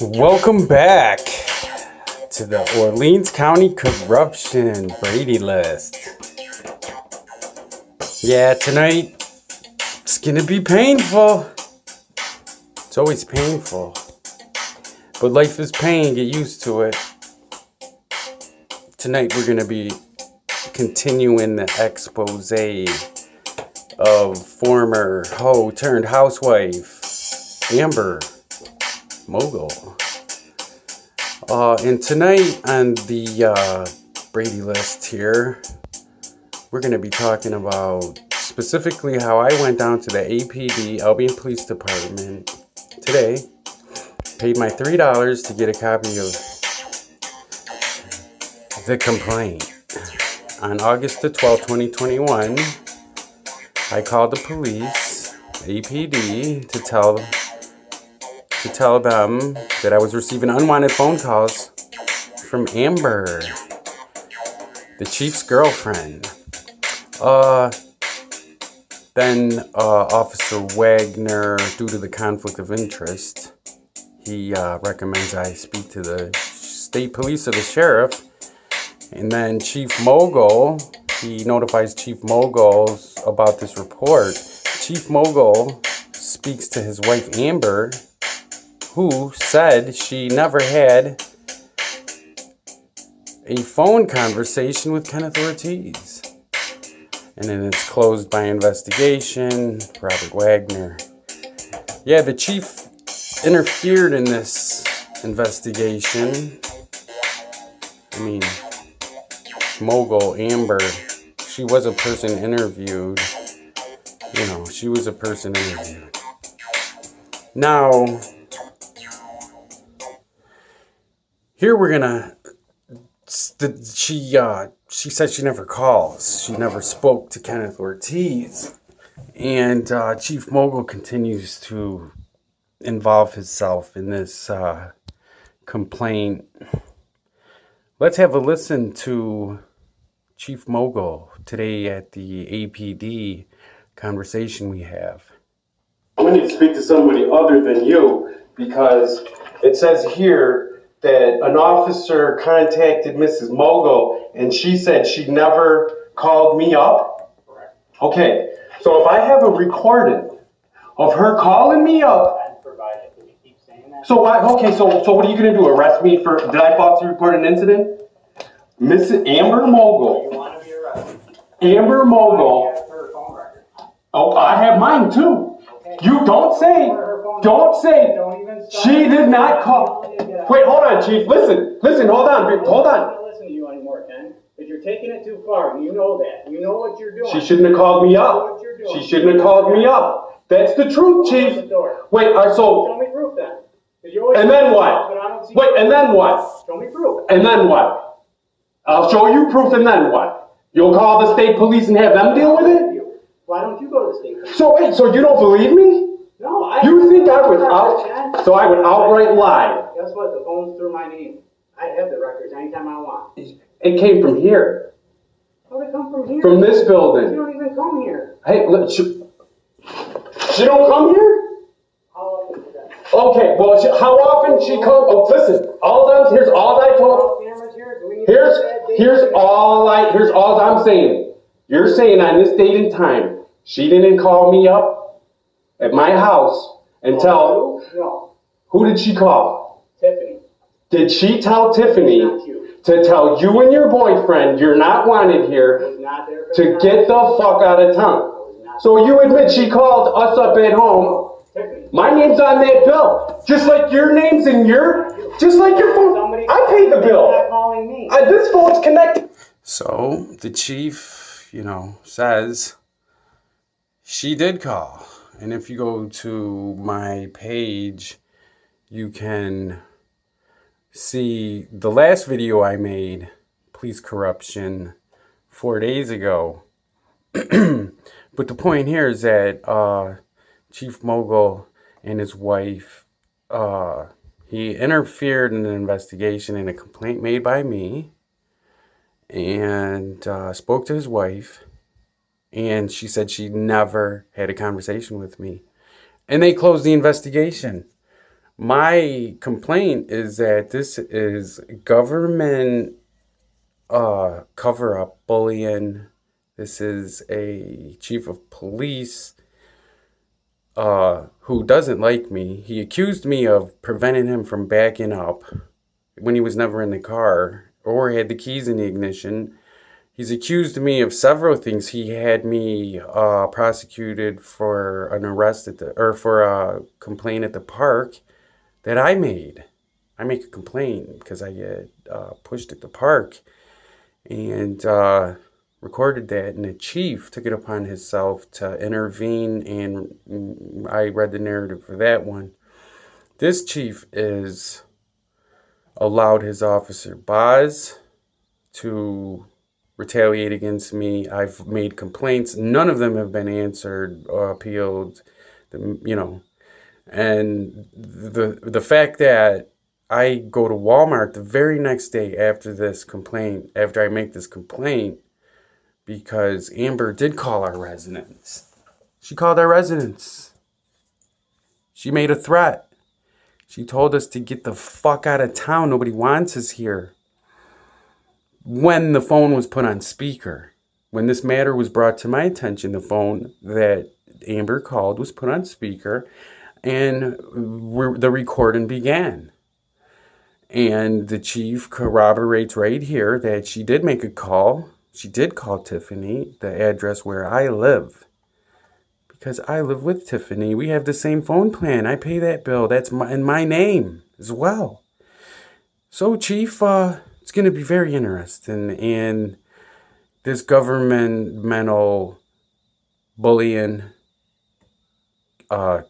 Welcome back to the Orleans County Corruption-Brady list. Yeah, tonight it's gonna be painful. It's always painful. But life is pain, get used to it. Tonight we're gonna be continuing the expose of former hoe turned housewife Amber Mogle. And tonight on the Brady list here, we're going to be talking about specifically how I went down to the APD, Albion Police Department, today, paid my $3 to get a copy of the complaint. On August the 12th, 2021, I called the police, APD, to tell them that I was receiving unwanted phone calls from Amber, the chief's girlfriend. Then Officer Wagner, due to the conflict of interest, he recommends I speak to the state police or the sheriff. And then Chief Mogle, he notifies Chief Mogle about this report. Chief Mogle speaks to his wife Amber, who said she never had a phone conversation with Kenneth Ortiz. And then it's closed by investigation, Robert Wagner. Yeah, the chief interfered in this investigation. I mean, Mogle, Amber, she was a person interviewed. You know, she was a person interviewed. Now, here we're gonna, she said she never calls. She never spoke to Kenneth Ortiz. And Chief Mogle continues to involve himself in this complaint. Let's have a listen to Chief Mogle today at the APD conversation we have. I need to speak to somebody other than you, because it says here that an officer contacted Mrs. Mogle and she said she never called me up. Correct. Okay, so if I have a recording of her calling me up, You keep saying that. so what? Okay, so what are you gonna do? Arrest me for? Did I falsely report an incident? Mrs. Amber Mogle. You want to be arrested. Amber Mogle. You have her phone record. Oh, I have mine too. Okay. You don't say. Don't say. Don't even start. She did not call. Wait, hold on, Chief. Listen, hold on. I don't want to listen to you anymore, Ken. Because you're taking it too far. You know that. You know what you're doing. She shouldn't have called me You know up. what you're doing. She shouldn't have called me up. That's the truth, Open Chief. the door. Wait, Show so, me proof then. 'Cause you always and then but what? I don't see Wait, and then what? Show me proof. And then what? I'll show you proof, and then what? You'll call the state police and have them deal with it? Why don't you go to the state police? So wait, so you don't believe me? No, You think I would Ken. so I would outright lie? Guess what? The phone's through my name. I have the records anytime I want. It came from here, How did it come from here? from this You building. don't even come here. Hey, she don't come here? How often is that? Okay, well, how often she comes? Oh, listen, here's all I told. Cameras here? Do we need to Here's put that date? here's all I'm saying. You're saying on this date and time, she didn't call me up at my house and tell. No, Who did she call? Tiffany. Did she tell Tiffany Not you. to tell you and your boyfriend you're not wanted I here was not there for to that. get the fuck out of I town? was not So you admit she called us up at home. Tiffany. My name's on that bill, just like your name's in just like your phone. Somebody. I paid the You're bill. not calling me. This phone's connected. So the chief, says she did call. And if you go to my page, you can see the last video I made, police corruption, 4 days ago. But the point here is that Chief Mogle and his wife, he interfered in an investigation in a complaint made by me, and spoke to his wife, and she said she never had a conversation with me. And they closed the investigation. My complaint is that this is government cover-up bullying. This is a chief of police who doesn't like me. He accused me of preventing him from backing up when he was never in the car or had the keys in the ignition. He's accused me of several things. He had me prosecuted for an arrest for a complaint at the park that I made. I make a complaint because I get pushed at the park, and recorded that, and the chief took it upon himself to intervene, and I read the narrative for that one. This chief is allowed his officer Boz to retaliate against me. I've made complaints. None of them have been answered or appealed. And the fact that I go to Walmart the very next day after this complaint, after I make this complaint, because Amber did call our residence. She called our residence. She made a threat. She told us to get the fuck out of town. Nobody wants us here. When the phone was put on speaker, when this matter was brought to my attention, the phone that Amber called was put on speaker, and the recording began. And the chief corroborates right here that she did make a call. She did call Tiffany, the address where I live. Because I live with Tiffany. We have the same phone plan. I pay that bill. That's in my name as well. So, Chief, it's going to be very interesting. And this governmental bullying,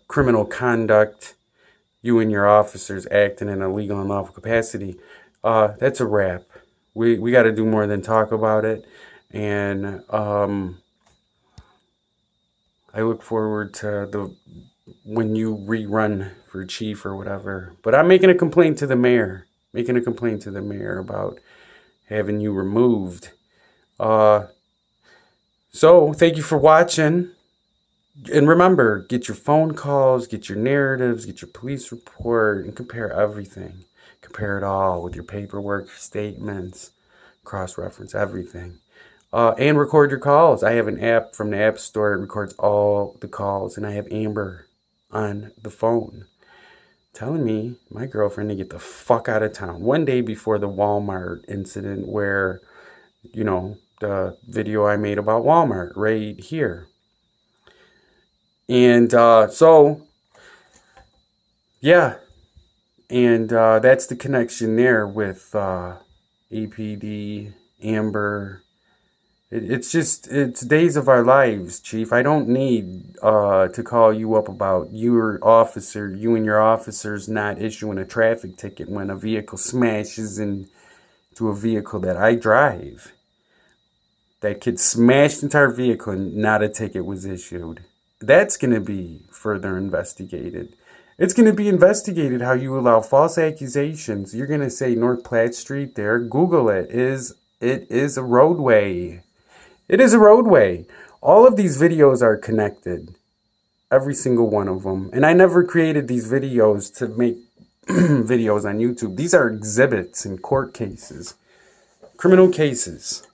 criminal conduct, you and your officers acting in a legal and lawful capacity, that's a wrap. We got to do more than talk about it. And I look forward to when you rerun for chief or whatever. But I'm making a complaint to the mayor. About having you removed. So, thank you for watching. And remember, get your phone calls, get your narratives, get your police report, and compare everything. Compare it all with your paperwork, statements, cross-reference everything. And record your calls. I have an app from the App Store. It records all the calls. And I have Amber on the phone telling me, my girlfriend, to get the fuck out of town. One day before the Walmart incident where, the video I made about Walmart right here. And yeah. And that's the connection there with APD, Amber. It's days of our lives, Chief. I don't need to call you up about you and your officers not issuing a traffic ticket when a vehicle smashes into a vehicle that I drive. That kid smashed into our vehicle and not a ticket was issued. That's going to be further investigated. It's going to be investigated how you allow false accusations. You're going to say North Platte Street there. Google it. It is a roadway. It is a roadway. All of these videos are connected. Every single one of them. And I never created these videos to make videos on YouTube. These are exhibits in court cases. Criminal cases.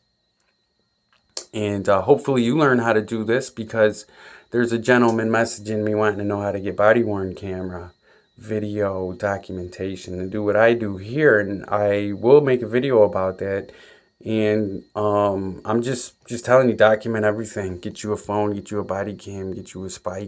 And hopefully you learn how to do this, because there's a gentleman messaging me wanting to know how to get body-worn camera, video, documentation, and do what I do here. And I will make a video about that. And I'm just telling you, document everything. Get you a phone, get you a body cam, get you a spy